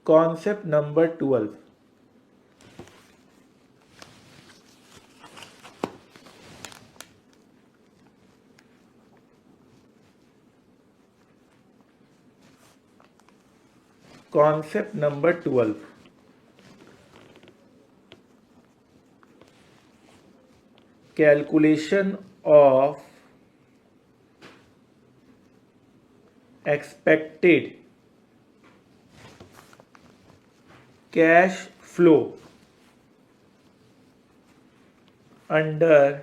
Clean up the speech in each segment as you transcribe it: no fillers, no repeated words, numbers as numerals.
Concept number 12। Concept number 12, calculation of expected cash flow under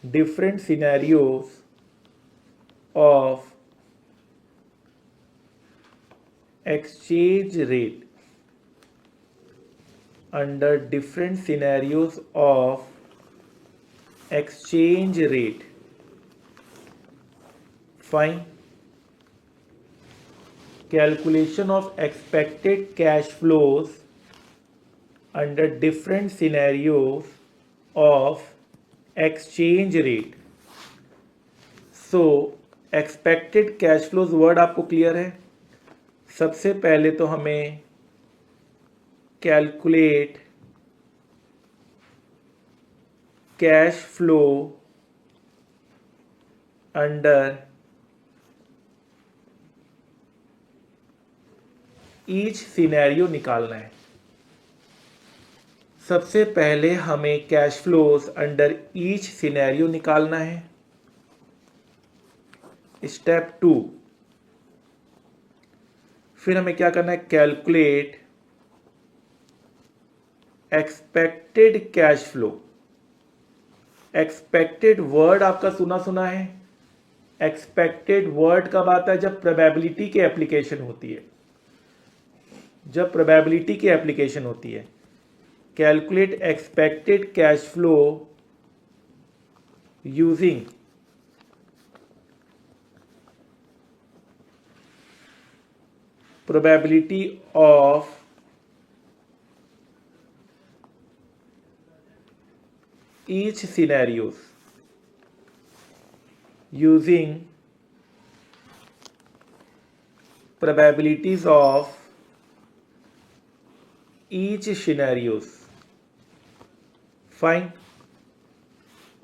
different scenarios of exchange rate, under different scenarios of exchange rate. Fine. Calculation of expected cash flows under different scenarios of exchange rate. So expected cash flows word आपको clear है। सबसे पहले तो हमें calculate cash flow under each scenario निकालना है। सबसे पहले हमें cash flows under each scenario निकालना है। स्टेप 2, फिर हमें क्या करना है, calculate expected cash flow. Expected word आपका सुना है। एक्सपेक्टेड वर्ड कब आता है, जब प्रोबेबिलिटी की एप्लीकेशन होती है। Calculate expected cash flow using probability of each scenarios, using probabilities of each scenarios. Fine,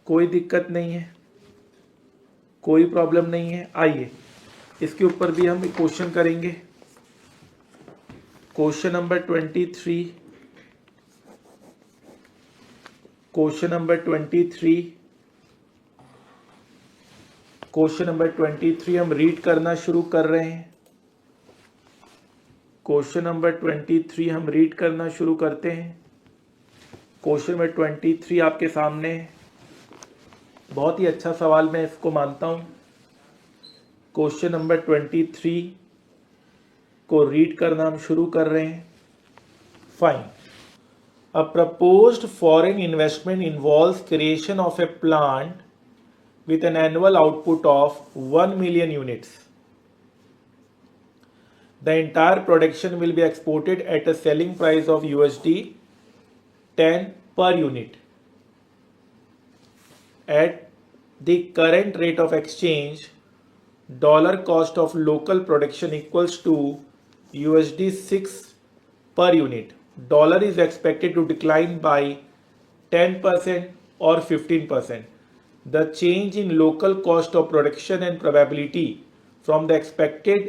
कोई दिक्कत नहीं है, कोई प्रॉब्लम नहीं है। आइए इसके ऊपर भी हम क्वेश्चन करेंगे। क्वेश्चन नंबर 23, क्वेश्चन नंबर 23 हम रीड करना शुरू कर रहे हैं। क्वेश्चन नंबर 23 हम रीड करना शुरू करते हैं। क्वेश्चन नंबर 23 आपके सामने है। बहुत ही अच्छा सवाल, मैं इसको मानता हूं। क्वेश्चन नंबर 23 को रीड करना हम शुरू कर रहे हैं। Fine. A proposed foreign investment involves creation of A plant with an annual output of 1 million units. The entire production will be exported at a selling price of USD 10 per unit. At the current rate of exchange, dollar cost of local production equals to USD 6 per unit. Dollar is expected to decline by 10% or 15%. The change in local cost of production and probability from the expected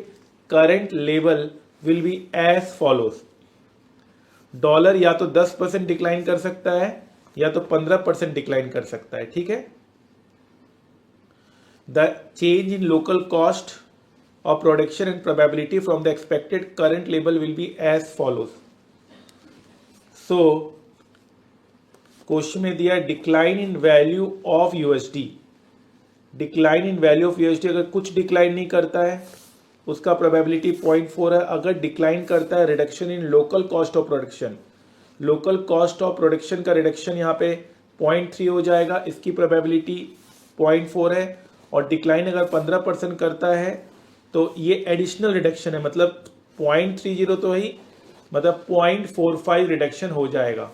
current level will be as follows. Dollar या तो 10% decline कर सकता है या तो 15% decline कर सकता है। ठीक है। The change in local cost of production and probability from the expected current level will be as follows. So question में दिया decline in value of USD. Decline in value of USD अगर कुछ decline नहीं करता है उसका probability 0.4 है। अगर डिक्लाइन करता है, reduction in local cost of production, local cost of production का रिडक्शन यहाँ पे 0.3 हो जाएगा, इसकी प्रोबेबिलिटी 0.4 है। और डिक्लाइन अगर 15% करता है तो ये एडिशनल रिडक्शन है, मतलब 0.30 तो ही मतलब 0.45 रिडक्शन हो जाएगा,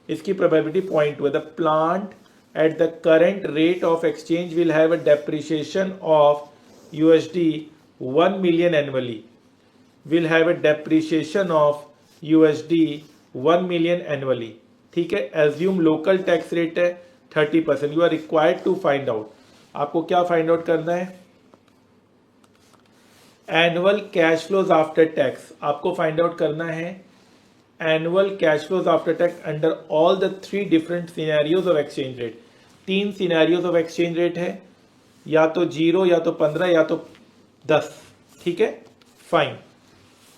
इसकी probability 0.2 the plant at the current rate of exchange will have a depreciation of $1 million annually, will have a depreciation of $1 million annually. ठीक है, एज्यूम लोकल टैक्स रेट है 30%, you are required to find out, आपको क्या find out करना है, annual cash flows after tax, आपको find out करना है annual cash flows after tax under all the 3 different scenarios of exchange rate. 3 scenarios of exchange rate है, या तो 0, या तो 15, या तो 10। ठीक है, फाइन।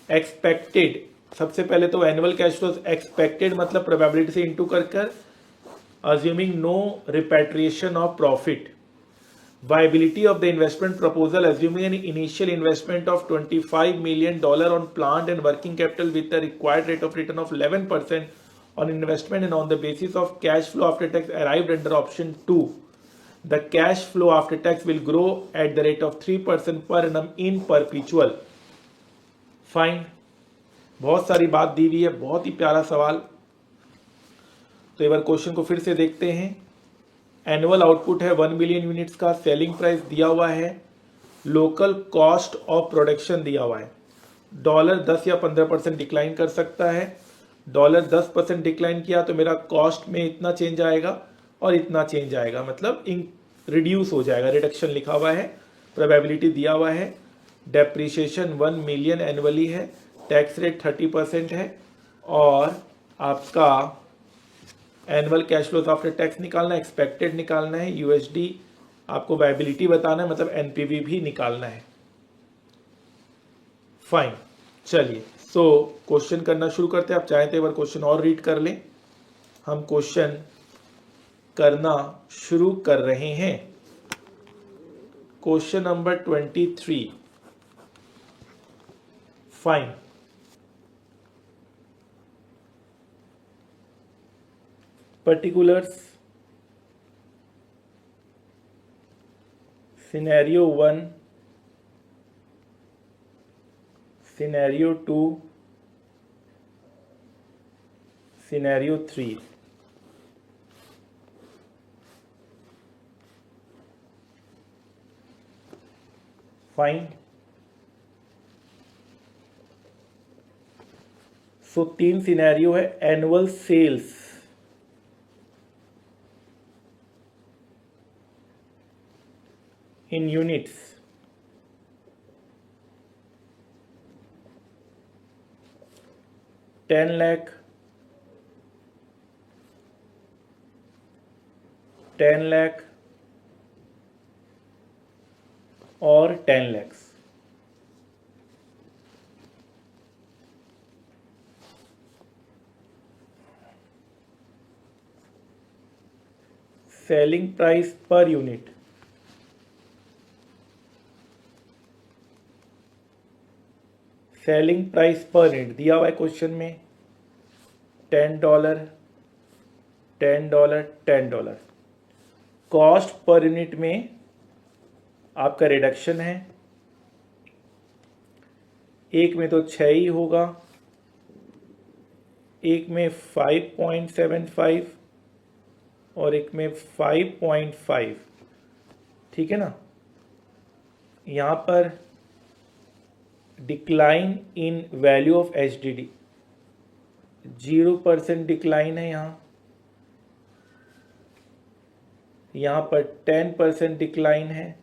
एक्सपेक्टेड, सबसे पहले तो एनुअल कैश फ्लोज एक्सपेक्टेड मतलब प्रोबेबिलिटी से इंटू कर assuming no repatriation of profit. Viability of the investment proposal, assuming an initial investment of $25 million on plant and working capital with a required rate of return of 11% on investment, and on the basis of cash flow after tax arrived under option 2. The cash flow after tax will grow at the rate of 3% per annum in perpetual. Fine. बहुत सारी बात दी हुई है, बहुत ही प्यारा सवाल। तो एक बार क्वेश्चन को फिर से देखते हैं। एनुअल आउटपुट है 1 मिलियन यूनिट्स का, सेलिंग प्राइस दिया हुआ है, लोकल कॉस्ट ऑफ प्रोडक्शन दिया हुआ है। डॉलर 10 या 15% डिक्लाइन कर सकता है, डॉलर 10% डिक्लाइन किया तो मेरा कॉस्ट में इतना चेंज आएगा और इतना चेंज आएगा, मतलब रिड्यूस हो जाएगा, रिडक्शन लिखा हुआ है, प्रोबेबिलिटी दिया हुआ है, डेप्रिसिएशन 1 मिलियन एनुअली है, टैक्स रेट 30% है, और आपका annual cash flows after tax निकालना है, एक्सपेक्टेड निकालना है, यूएसडी आपको वायबिलिटी बताना है, मतलब एनपीवी भी निकालना है। फाइन, चलिए सो क्वेश्चन करना शुरू करते हैं। आप चाहें तो एक बार क्वेश्चन और रीड कर लें। हम क्वेश्चन करना शुरू कर रहे हैं। Question number 23। Fine, particulars, scenario 1, scenario 2, scenario 3। Fine, so 3 scenario है। Annual sales in units, $10 lakh, $10 lakh और 10 lakhs। Selling price per unit, selling price per unit दिया हुआ है क्वेश्चन में, $10, $10, $10। कॉस्ट पर यूनिट में आपका रिडक्शन है, एक में तो 6 ही होगा, एक में 5.75 और एक में 5.5। ठीक है ना, यहाँ पर decline in value of HDD 0% decline है, यहाँ पर 10% डिक्लाइन है,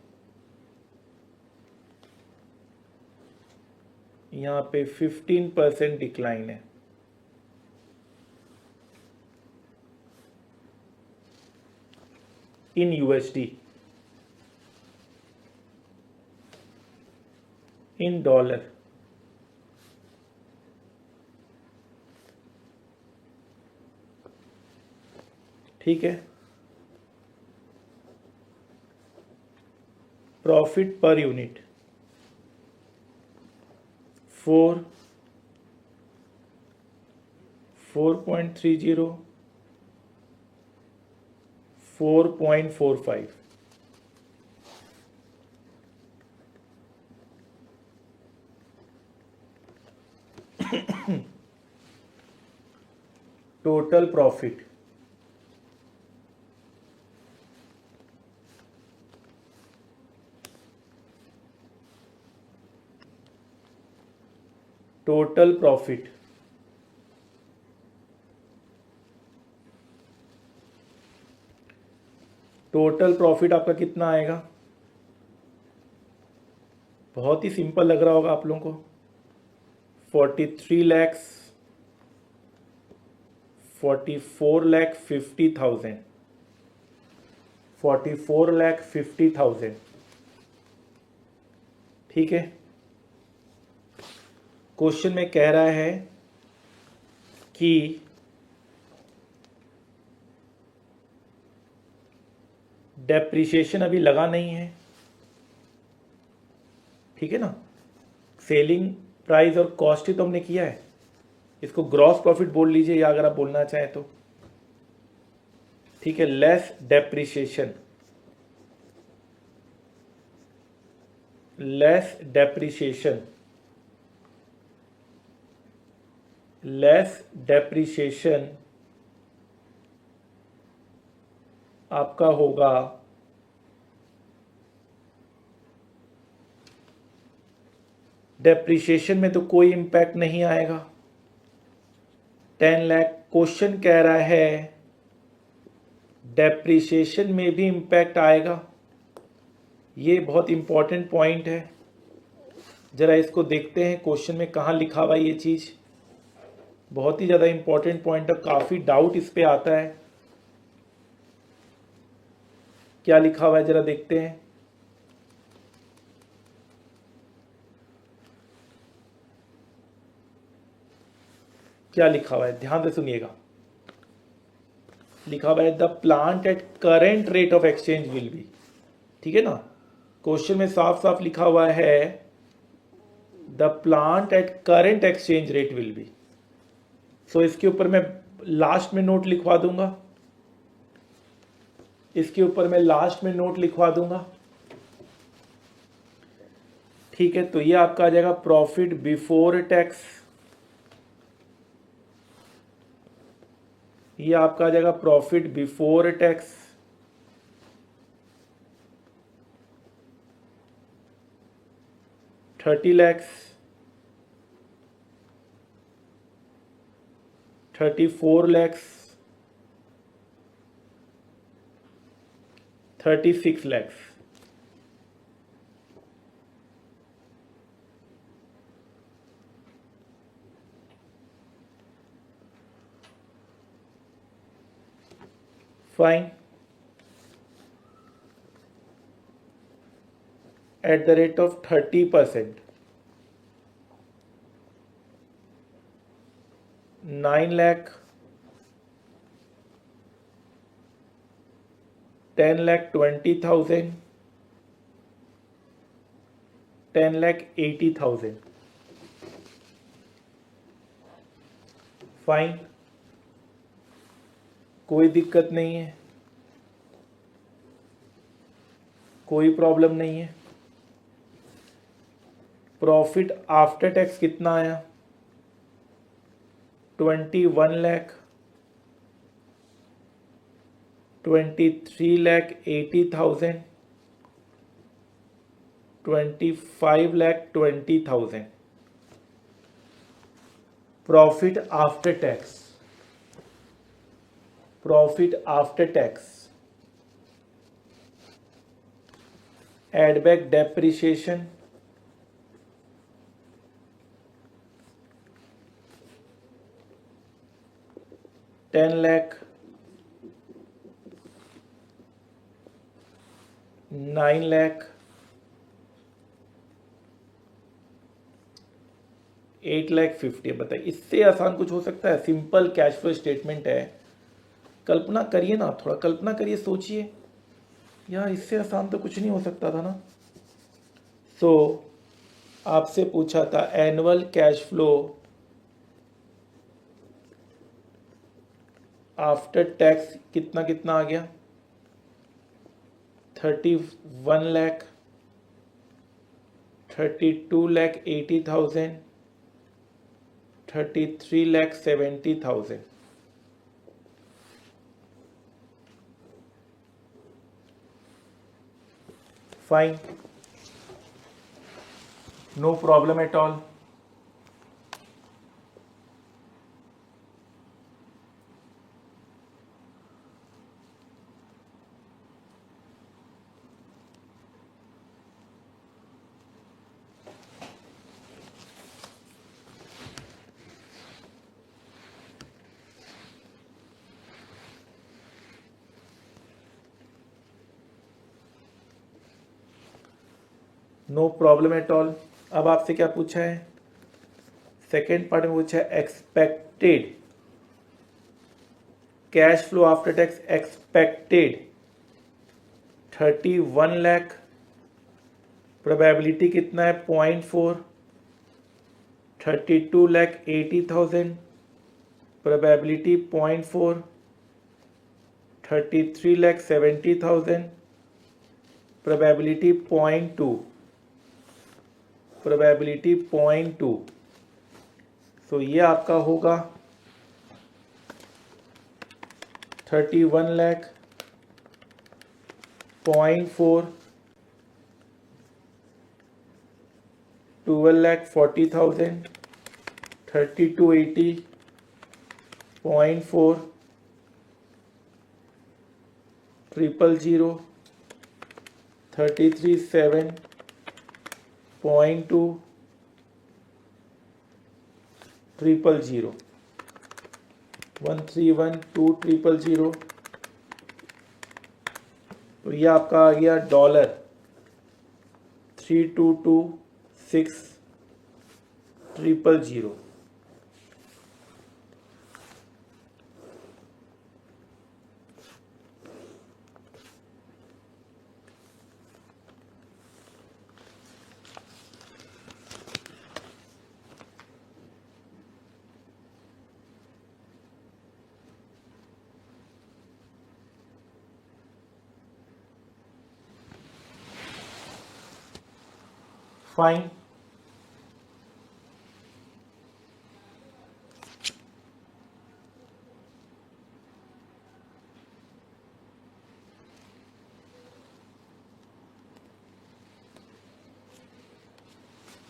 यहाँ पे 15% डिक्लाइन है। इन USD, इन डॉलर, ठीक है। Profit per unit 4.30, 4.45। Total profit, total profit, total profit आपका कितना आएगा? बहुत ही सिंपल लग रहा होगा आप लोगों को। 43 lakhs, 44,50,000, 44,50,000। ठीक है। क्वेश्चन में कह रहा है कि डेप्रिसिएशन अभी लगा नहीं है, ठीक है ना। सेलिंग प्राइस और कॉस्ट ही तो हमने किया है, इसको ग्रॉस प्रॉफिट बोल लीजिए या अगर आप बोलना चाहें तो, ठीक है। Less depreciation, less depreciation, less depreciation आपका होगा डेप्रिसिएशन में तो कोई इम्पैक्ट नहीं आएगा। 10 लाख क्वेश्चन कह रहा है डेप्रिसिएशन में भी इम्पैक्ट आएगा। ये बहुत इंपॉर्टेंट पॉइंट है, जरा इसको देखते हैं क्वेश्चन में कहाँ लिखा हुआ ये चीज। बहुत ही ज्यादा इंपॉर्टेंट पॉइंट है, काफी डाउट इस पे आता है। क्या लिखा हुआ है जरा देखते हैं। क्या लिखा हुआ है, ध्यान से सुनिएगा। लिखा हुआ है the plant at current rate of exchange will be, ठीक है ना। क्वेश्चन में साफ साफ लिखा हुआ है the plant at current exchange rate will be. So इसके ऊपर मैं लास्ट में नोट लिखवा दूंगा, इसके ऊपर मैं लास्ट में नोट लिखवा दूंगा, ठीक है। तो ये आपका आ जाएगा प्रॉफिट बिफोर टैक्स, ये आपका आ जाएगा profit before tax, $30 lakhs, 34 lakhs, 36 lakhs। Fine. at the rate of 30%, 9 lakh, 10,20,000, 10,80,000। Fine, कोई दिक्कत नहीं है, कोई प्रॉब्लम नहीं है। प्रॉफिट आफ्टर टैक्स कितना आया? 21 lakh, 23,80,000, 25,20,000। Profit after tax, profit after tax, add back depreciation, $10 lakh, 9 lakh, 8,50,000। बताइए इससे आसान कुछ हो सकता है? सिंपल कैश फ्लो स्टेटमेंट है, कल्पना करिए ना, थोड़ा कल्पना करिए, सोचिए यार, इससे आसान तो कुछ नहीं हो सकता था ना। सो आपसे पूछा था annual cash flow after tax कितना कितना आ गया? 31 lakh, 32,80,000, 33,70,000। Fine, no problem at all. No problem at all. अब आपसे क्या पूछा है, सेकेंड पार्ट में पूछा है expected cash flow after tax expected 31 lakh, probability कितना है 0.4, 32,80,000 प्रोबेबिलिटी 0.4, 33,70,000 प्रोबेबिलिटी 0.2, प्रोबेबिलिटी 0.2। सो ये आपका होगा 31 लाख 0.4, 12,40,000, 3280, 0.4, 000, 33,7, 0.2, 000, 131,200। तो ये आपका आ गया $322,600,000। Fine,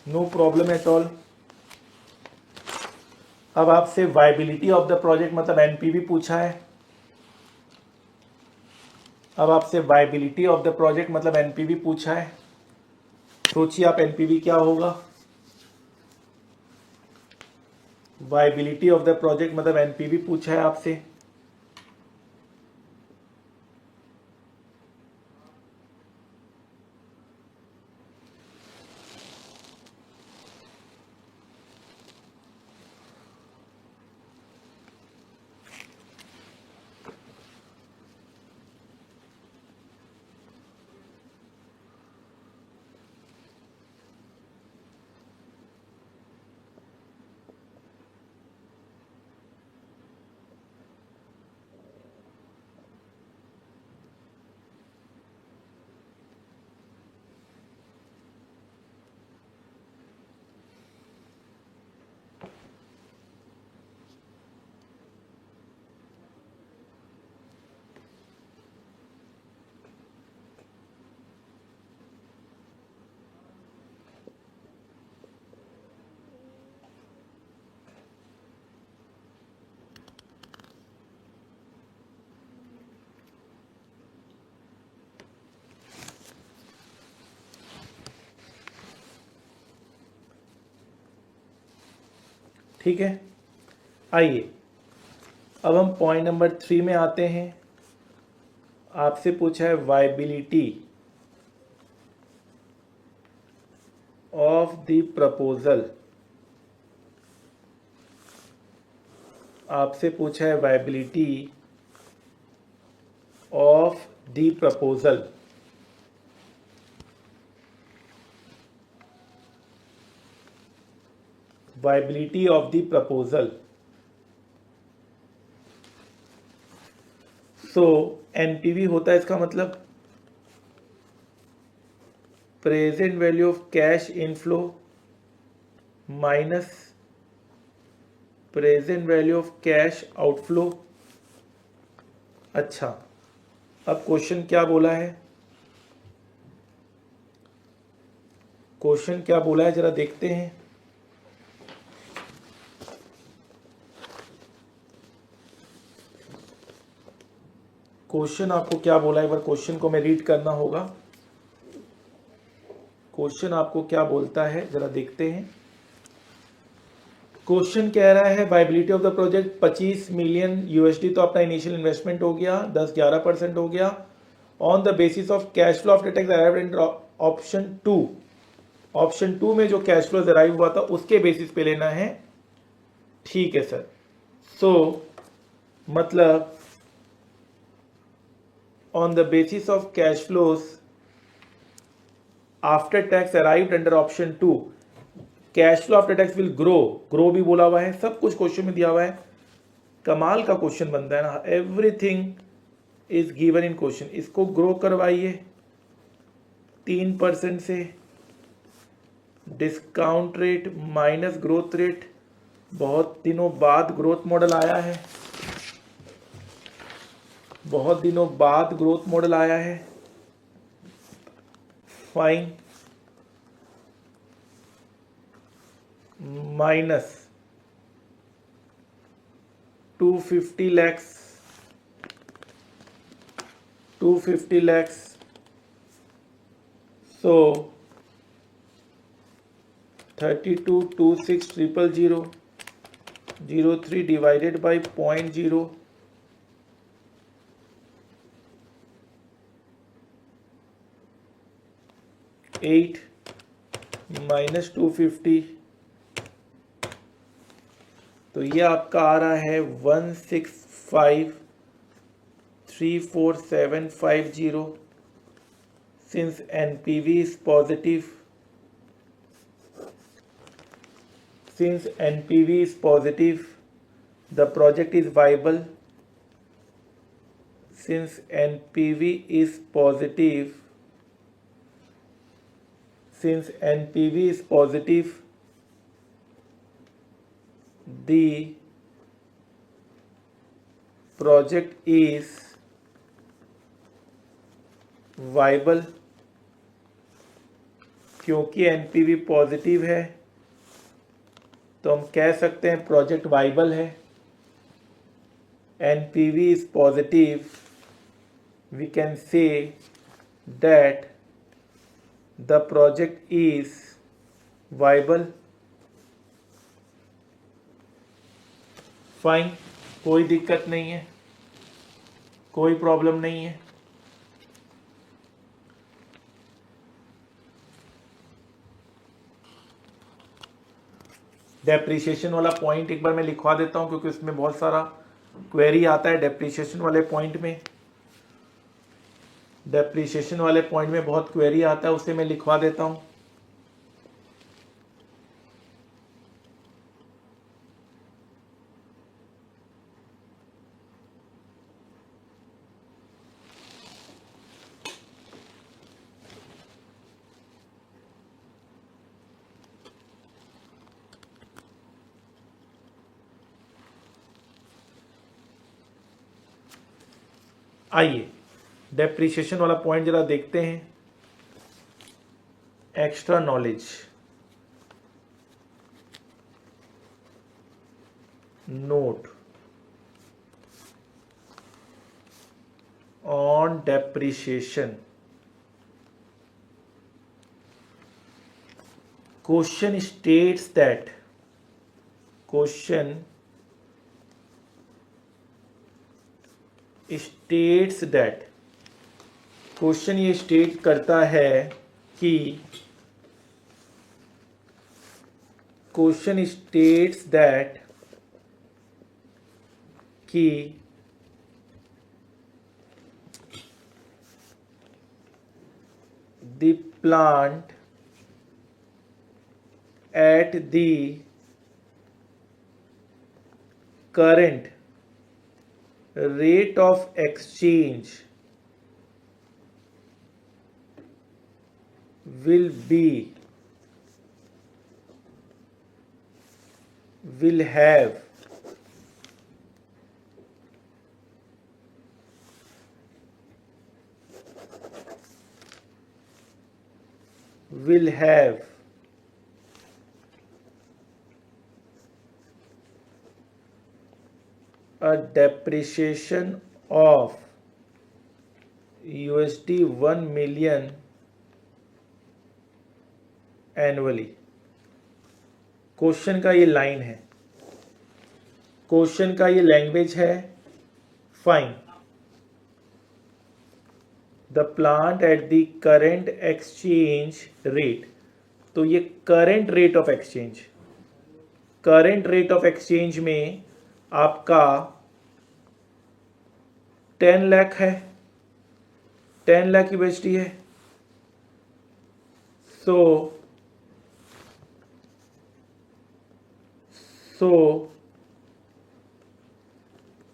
no problem at all. अब आपसे वायबिलिटी ऑफ द प्रोजेक्ट मतलब एनपीवी पूछा है। अब आपसे वायबिलिटी ऑफ द प्रोजेक्ट मतलब एनपीवी पूछा है। सोचिए आप एनपीवी क्या होगा। वायबिलिटी ऑफ द प्रोजेक्ट मतलब एनपीवी पूछा है आपसे। ठीक है, आइए अब हम पॉइंट नंबर 3 में आते हैं। आपसे पूछा है वायबिलिटी ऑफ द प्रपोजल। आपसे पूछा है viability of the proposal. Viability of the proposal. So NPV होता है इसका मतलब present value of cash inflow minus present value of cash outflow. अच्छा, अब क्वेश्चन क्या बोला है, क्वेश्चन क्या बोला है जरा देखते हैं। क्वेश्चन आपको क्या बोला है, एक बार क्वेश्चन को मैं रीड करना होगा। क्वेश्चन आपको क्या बोलता है जरा देखते हैं। क्वेश्चन कह रहा है viability of the project 25 million USD तो अपना इनिशियल इन्वेस्टमेंट हो गया, 10-11% हो गया। On the basis of cash flow after tax arrived in option 2, option 2 में जो कैश फ्लो अराइव हुआ था उसके बेसिस पे लेना है। ठीक है सर। सो मतलब on the basis of cash flows after tax arrived under option 2, cash flow after tax will grow भी बोला हुआ है, सब कुछ क्वेश्चन में दिया हुआ है। कमाल का क्वेश्चन बनता है ना, everything is given in question. इसको ग्रो करवाइए 3% से, discount rate minus growth rate, बहुत दिनों बाद ग्रोथ मॉडल आया है, बहुत दिनों बाद ग्रोथ मॉडल आया है। Fine, minus 250 lakhs, 250 lakhs. So 322600 03 divided by 0.0, 8 minus 250, तो ये आपका आ रहा है 165,34750। Since NPV is positive, since NPV is positive, the project is viable. Since NPV is positive, since NPV is positive, the project is viable। क्योंकि NPV positive है तो हम कह सकते हैं प्रोजेक्ट वाइबल है। NPV is positive, we can say that the project is viable। Fine, कोई दिक्कत नहीं है, कोई प्रॉब्लम नहीं है। डेप्रिसिएशन वाला पॉइंट एक बार मैं लिखवा देता हूं क्योंकि उसमें बहुत सारा क्वेरी आता है। डेप्रिसिएशन वाले पॉइंट में, डेप्रिसिएशन वाले पॉइंट में बहुत क्वेरी आता है, उसे मैं लिखवा देता हूं। आइए डेप्रिसिएशन वाला पॉइंट जरा देखते हैं। Extra knowledge, note on depreciation. Question states that, question states that, question ये स्टेट करता है कि, क्वेश्चन स्टेट्स दैट कि the plant at the current rate of exchange will have a depreciation of USD 1 million annually. Question का ये line है, question का ये लैंग्वेज है। Fine the plant at the current exchange rate. तो ये current rate of exchange, current rate of exchange में आपका 10 लाख है, 10 लाख यूएसडी है। सो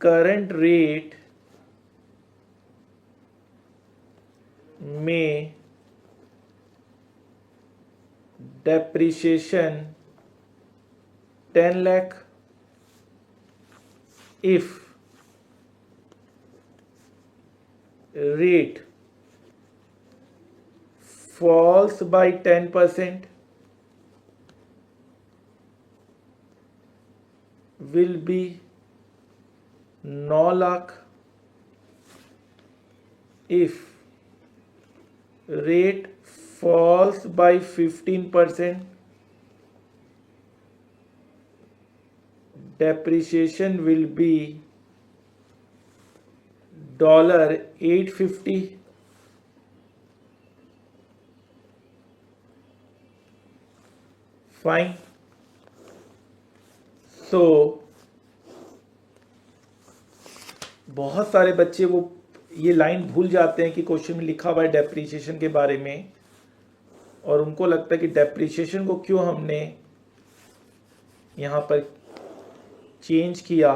करंट रेट में depreciation 10 lakh. If rate falls by 10% will be 9 lakh. If rate falls by 15%, depreciation will be $850. Fine. So बहुत सारे बच्चे वो ये लाइन भूल जाते हैं कि क्वेश्चन में लिखा हुआ है डेप्रिसिएशन के बारे में, और उनको लगता है कि डेप्रिसिएशन को क्यों हमने यहाँ पर चेंज किया।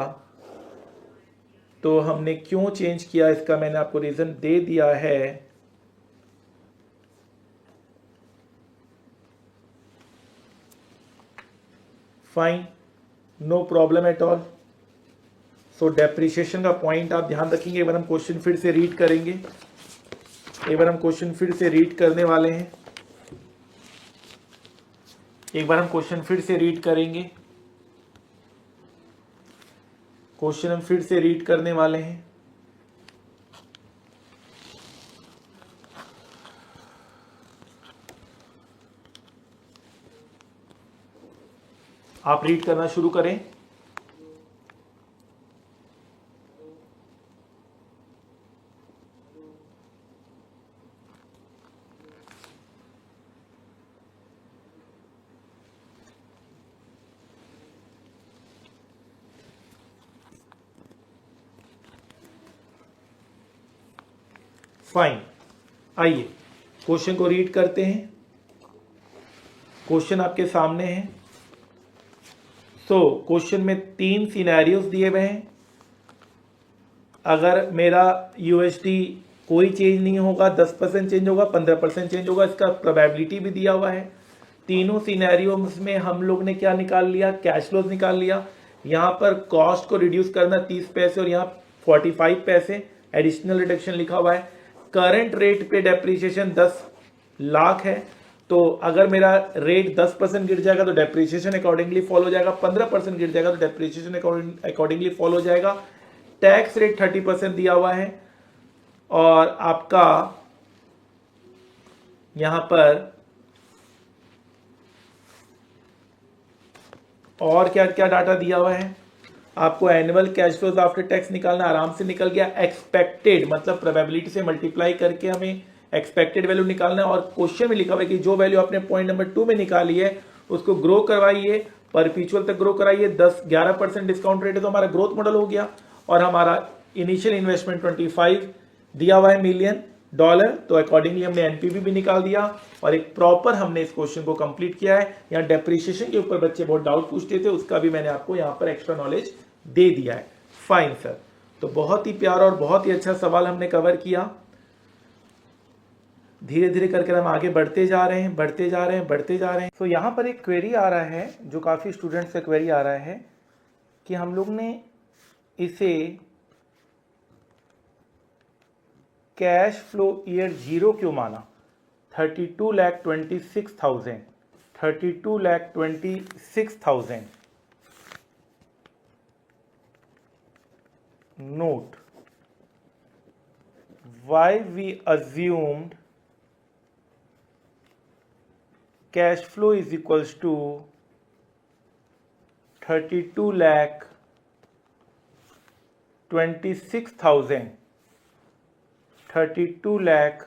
तो हमने क्यों चेंज किया इसका मैंने आपको रीज़न दे दिया है। Fine, no problem at all. So depreciation का पॉइंट आप ध्यान रखेंगे। एक बार हम क्वेश्चन फिर से रीड करेंगे, एक बार हम क्वेश्चन फिर से रीड करने वाले हैं, एक बार हम क्वेश्चन फिर से रीड करेंगे, क्वेश्चन हम फिर से रीड करने वाले हैं। आप रीड करना शुरू करें। फाइन, आइए क्वेश्चन को रीड करते हैं। क्वेश्चन आपके सामने है। क्वेश्चन में 3 सिनेरियोस दिए हुए हैं। अगर मेरा यूएसडी कोई चेंज नहीं होगा, 10% चेंज होगा, 15% चेंज होगा, इसका प्रोबेबिलिटी भी दिया हुआ है। तीनों सिनेरियोस में हम लोग ने क्या निकाल लिया, कैश फ्लोज निकाल लिया। यहाँ पर कॉस्ट को रिड्यूस करना 30 पैसे और यहाँ 45 पैसे एडिशनल रिडक्शन लिखा हुआ है। करंट रेट पे डेप्रिसिएशन 10 लाख है, तो अगर मेरा रेट 10% गिर जाएगा तो डेप्रिसिएशन अकॉर्डिंगली फॉलो हो जाएगा, 15% गिर जाएगा तो डेप्रिसिएशन अकॉर्डिंगली फॉलो हो जाएगा। टैक्स रेट 30% दिया हुआ है और आपका यहां पर और क्या क्या डाटा दिया हुआ है। आपको annual cash flows after tax निकालना आराम से निकल गया। एक्सपेक्टेड मतलब प्रोबेबिलिटी से मल्टीप्लाई करके हमें एक्सपेक्टेड वैल्यू निकालना है, और क्वेश्चन में लिखा हुआ है कि जो वैल्यू आपने पॉइंट नंबर 2 में निकाली है उसको ग्रो करवाइए, परपीचुअल तक ग्रो कराइए। 10-11% डिस्काउंट रेट है तो हमारा ग्रोथ मॉडल हो गया, और हमारा इनिशियल इन्वेस्टमेंट 25 दिया हुआ है मिलियन डॉलर, तो अकॉर्डिंगली हमने एनपीवी भी निकाल दिया और एक प्रॉपर हमने इस क्वेश्चन को कंप्लीट किया है। यहाँ डेप्रिसिएशन के ऊपर बच्चे बहुत डाउट पूछते थे, उसका भी मैंने आपको यहाँ पर एक्स्ट्रा नॉलेज दे दिया है। फाइन सर, तो बहुत ही प्यारा और बहुत ही अच्छा सवाल हमने कवर किया। धीरे धीरे करके हम आगे बढ़ते जा रहे हैं, बढ़ते जा रहे हैं, बढ़ते जा रहे हैं। तो यहाँ पर एक क्वेरी आ रहा है, जो काफ़ी स्टूडेंट्स से क्वेरी आ रहा है कि हम लोग ने इसे कैश फ्लो ईयर 0 क्यों माना। 32,26,000 note why we assumed cash flow is equals to 32 lakh 26,000 32 lakh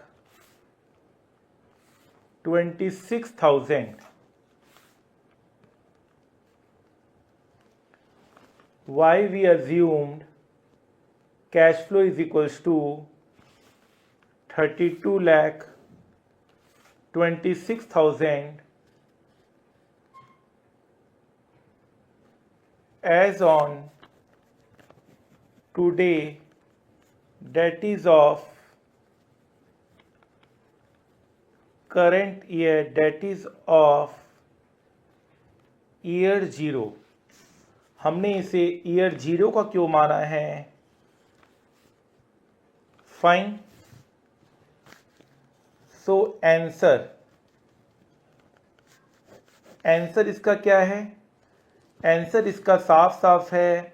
26,000. Why we assumed cash flow is equals to 32 lakh 26,000 as on today, that is of current year, that is of year 0. हमने इसे year 0 का क्यों माना है? Fine. So answer इसका क्या है? Answer इसका साफ साफ है,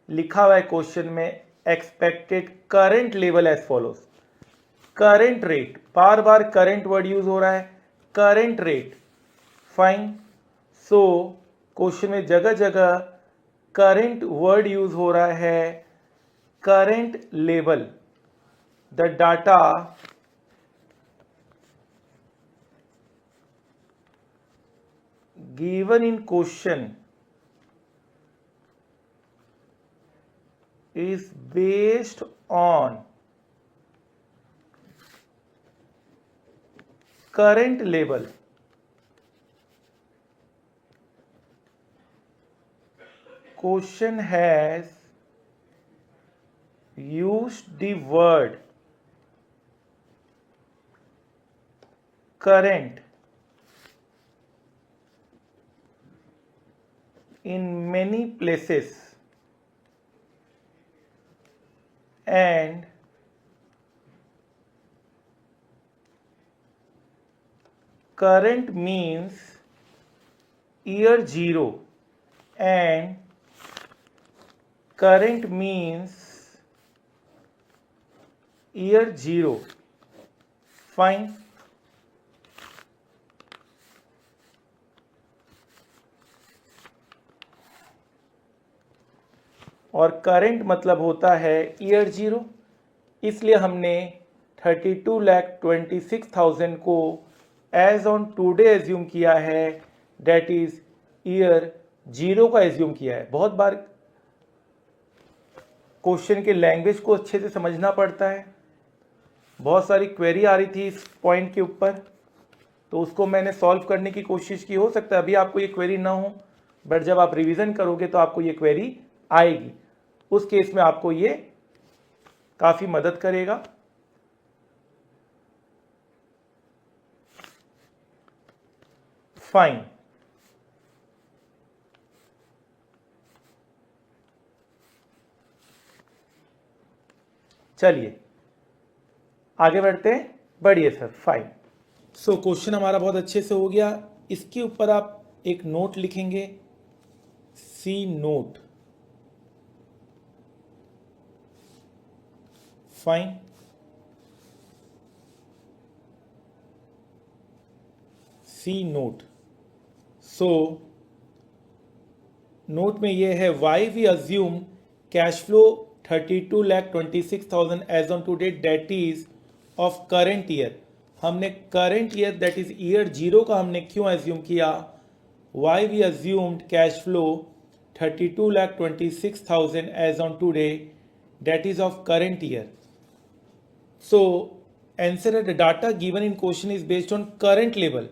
लिखा हुआ है क्वेश्चन में, expected current level as follows. Current rate, बार बार करंट वर्ड यूज हो रहा है, current rate. Fine. So question में जगह जगह करंट वर्ड यूज हो रहा है. Current level, the data given in question is based on current level. Question has used the word current in many places and current means year 0 and current means year 0. Fine. और current मतलब होता है year 0, इसलिए हमने 32,26,000 को as on today assume किया है, date is year 0 का एज्यूम किया है. बहुत बार क्वेश्चन के लैंग्वेज को अच्छे से समझना पड़ता है. बहुत सारी क्वेरी आ रही थी इस पॉइंट के ऊपर, तो उसको मैंने सॉल्व करने की कोशिश की. हो सकता है अभी आपको ये क्वेरी ना हो, बट जब आप रिवीजन करोगे तो आपको ये क्वेरी आएगी. उस केस में आपको ये काफी मदद करेगा. फाइन. चलिए आगे बढ़ते हैं. बढ़िए सर. फाइन. सो क्वेश्चन हमारा बहुत अच्छे से हो गया. इसके ऊपर आप एक नोट लिखेंगे, C note. Fine. C note. So note में ये है, why we assume cash flow 32,26,000 as on to date, that is of current year. हमने current year that is year 0 का हमने क्यों एज्यूम किया? Why we assumed cash flow 32,26,000 as on today, that is of current year. So answer है, the data given in question is based on current level.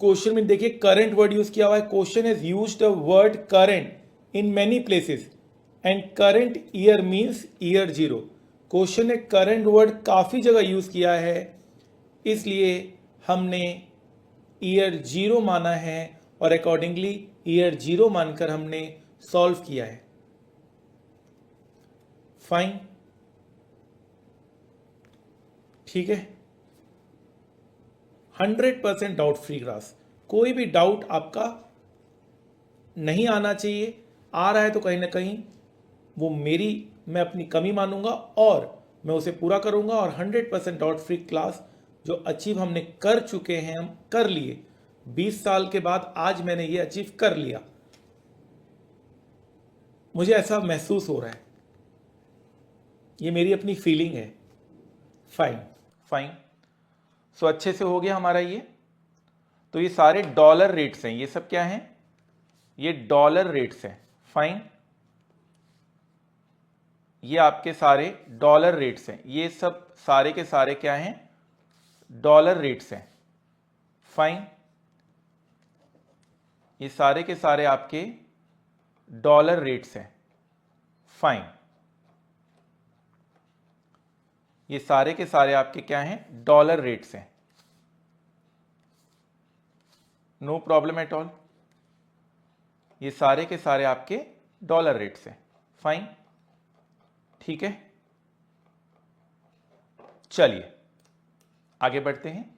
Question में देखिए current word use किया हुआ है. Question has used the word current in many places and current year means year 0. Question ने current word काफी जगह use किया है, इसलिए हमने ईयर 0 माना है और अकॉर्डिंगली ईयर 0 मानकर हमने सॉल्व किया है. फाइन. ठीक है. 100% डाउट फ्री क्लास. कोई भी डाउट आपका नहीं आना चाहिए. आ रहा है तो कहीं ना कहीं मैं अपनी कमी मानूंगा और मैं उसे पूरा करूंगा और 100% डाउट फ्री क्लास जो अचीव हमने कर चुके हैं, हम कर लिए 20 साल के बाद, आज मैंने ये अचीव कर लिया, मुझे ऐसा महसूस हो रहा है, ये मेरी अपनी फीलिंग है। Fine fine. सो अच्छे से हो गया हमारा ये। तो ये सारे डॉलर रेट्स हैं, ये सब क्या हैं, ये डॉलर रेट्स हैं। फाइन, ये आपके सारे डॉलर रेट्स हैं, ये सब सारे के सारे क्या हैं, डॉलर रेट्स हैं। फाइन, ये सारे के सारे आपके डॉलर रेट्स हैं। फाइन, ये सारे के सारे आपके क्या हैं, डॉलर रेट्स हैं। नो प्रॉब्लम एट ऑल, ये सारे के सारे आपके डॉलर रेट्स हैं। फाइन, ठीक है। चलिए आगे बढ़ते हैं।